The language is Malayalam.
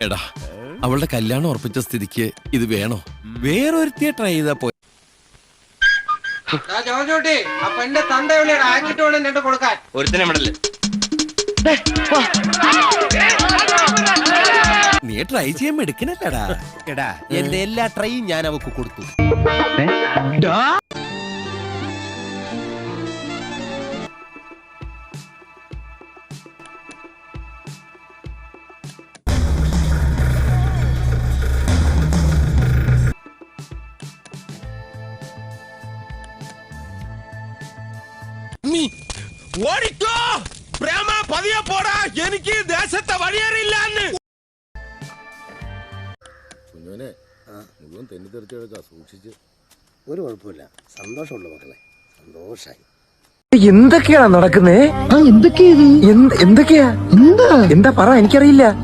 എടാ അവളുടെ കല്യാണം ഉറപ്പിച്ച സ്ഥിതിക്ക് ഇത് വേണോ? വേറൊരുത്തിയെ ട്രൈ ചെയ്താ പോയി. നീ ട്രൈ ചെയ്യാൻ എടുക്കണല്ലേടാ. എടാ എന്റെ എല്ലാ ട്രൈയും ഞാൻ അവക്ക് കൊടുത്തു. ഓടിക്കോ പ്രേമ, പതിയെ പോടാ, എനിക്ക് ദേശത്തെ വഴിയേറിയില്ലാന്ന്. കുഞ്ഞോനെ മുഴുവൻ തെന്നിത്തെറിച്ചെടുക്കാം, സൂക്ഷിച്ച്. ഒരു കുഴപ്പമില്ല, സന്തോഷമുള്ള മക്കളെ, സന്തോഷായി. എന്തൊക്കെയാ നടക്കുന്നേ? എന്തൊക്കെയാ പറ, എനിക്കറിയില്ല.